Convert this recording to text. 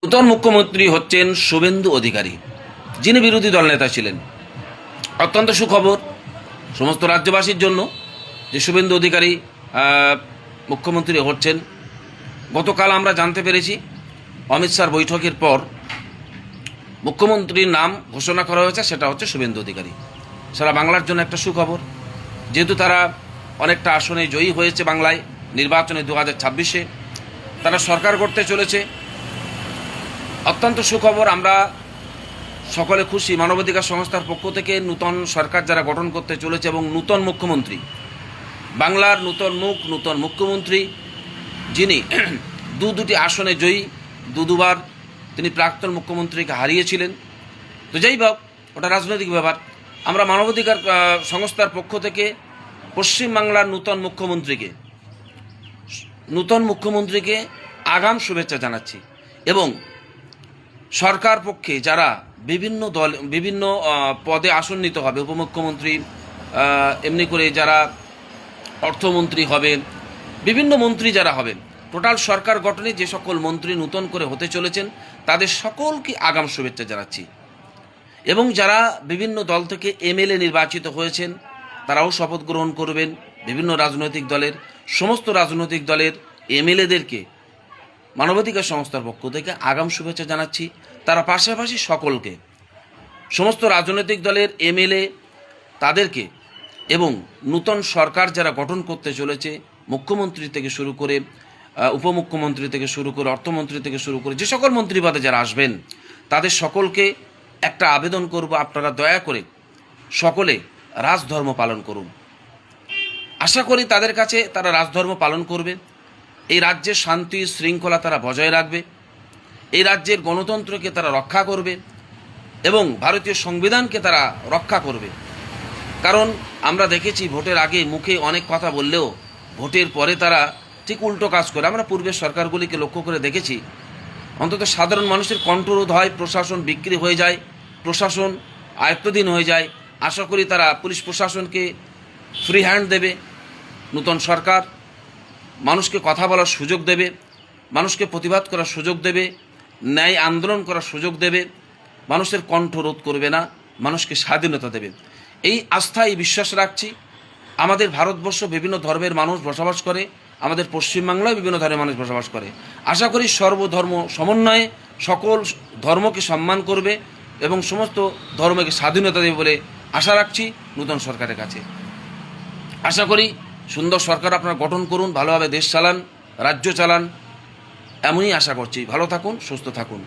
নূতন মুখ্যমন্ত্রী হচ্ছেন শুভেন্দু অধিকারী, যিনি বিরোধী দলনেতা ছিলেন। অত্যন্ত সুখবর সমস্ত রাজ্যবাসীর জন্য যে শুভেন্দু অধিকারী মুখ্যমন্ত্রী হচ্ছেন। গতকাল আমরা জানতে পেরেছি অমিত শাহর বৈঠকের পর মুখ্যমন্ত্রীর নাম ঘোষণা করা হয়েছে, সেটা হচ্ছে শুভেন্দু অধিকারী। সারা বাংলার জন্য একটা সুখবর, যেহেতু তারা অনেকটা আসনে জয়ী হয়েছে বাংলায় নির্বাচনে 2026-এ তারা সরকার করতে চলেছে। অত্যন্ত সুখবর, আমরা সকলে খুশি। মানবাধিকার সংস্থার পক্ষ থেকে নূতন সরকার যারা গঠন করতে চলেছে এবং নূতন মুখ্যমন্ত্রী, বাংলার নূতন নূতন মুখ্যমন্ত্রী, যিনি দুটি আসনে জয়ী, দুবার তিনি প্রাক্তন মুখ্যমন্ত্রীকে হারিয়েছিলেন। তো যাই হোক, ওটা রাজনৈতিক ব্যাপার। আমরা মানবাধিকার সংস্থার পক্ষ থেকে পশ্চিমবাংলার নূতন মুখ্যমন্ত্রীকে আগাম শুভেচ্ছা জানাচ্ছি। এবং সরকার পক্ষে যারা বিভিন্ন পদে আসন্নিত হবে, উপমুখ্যমন্ত্রী, এমনি করে যারা অর্থমন্ত্রী হবেন, বিভিন্ন মন্ত্রী যারা হবেন, টোটাল সরকার গঠনে যে সকল মন্ত্রী নূতন করে হতে চলেছেন তাদের সকলকে আগাম শুভেচ্ছা জানাচ্ছি। এবং যারা বিভিন্ন দল থেকে এমএলএ নির্বাচিত হয়েছেন তারাও শপথ গ্রহণ করবেন। বিভিন্ন রাজনৈতিক দলের সমস্ত রাজনৈতিক দলের এমএলএদেরকে মানবাধিকার সংস্থার পক্ষ থেকে আগাম শুভেচ্ছা জানাচ্ছি। তারা পাশাপাশি সকলকে, সমস্ত রাজনৈতিক দলের এমএলএ তাদেরকে, এবং নূতন সরকার যারা গঠন করতে চলেছে, মুখ্যমন্ত্রী থেকে শুরু করে উপমুখ্যমন্ত্রী থেকে শুরু করে অর্থমন্ত্রী থেকে শুরু করে যে সকল মন্ত্রী পদে যারা আসবেন তাদের সকলকে একটা আবেদন করব, আপনারা দয়া করে সকলে রাজধর্ম পালন করুন। আশা করি তাদের কাছে তারা রাজধর্ম পালন করবে। এই রাজ্যের শান্তি শৃঙ্খলা তারা বজায় রাখবে, এই রাজ্যের গণতন্ত্রকে তারা রক্ষা করবে এবং ভারতীয় সংবিধানকে তারা রক্ষা করবে। কারণ আমরা দেখেছি ভোটের আগে মুখে অনেক কথা বললেও ভোটের পরে তারা ঠিক উল্টো কাজ করে। আমরা পূর্বের সরকারগুলিকে লক্ষ্য করে দেখেছি, অন্তত সাধারণ মানুষের কণ্ঠরোধ হয়, প্রশাসন বিক্রি হয়ে যায়, প্রশাসন আয়ত্তাধীন হয়ে যায়। আশা করি তারা পুলিশ প্রশাসনকে ফ্রি হ্যান্ড দেবে। নূতন সরকার মানুষকে কথা বলার সুযোগ দেবে, মানুষকে প্রতিবাদ করার সুযোগ দেবে, ন্যায় আন্দোলন করার সুযোগ দেবে, মানুষের কণ্ঠ রোধ করবে না, মানুষকে স্বাধীনতা দেবে। এই আস্থা, এই বিশ্বাস রাখছি। আমাদের ভারতবর্ষ বিভিন্ন ধর্মের মানুষ বসবাস করে, আমাদের পশ্চিমবাংলায় বিভিন্ন ধর্মের মানুষ বসবাস করে। আশা করি সর্বধর্ম সমন্বয়ে সকল ধর্মকে সম্মান করবে এবং সমস্ত ধর্মকে স্বাধীনতা দেবে বলে আশা রাখছি নূতন সরকারের কাছে। আশা করি সুন্দর সরকার আপনারা গঠন করুন, ভালোভাবে দেশ চালান, রাজ্য চালান, এমনই আশা করছি। ভালো থাকুন, সুস্থ থাকুন।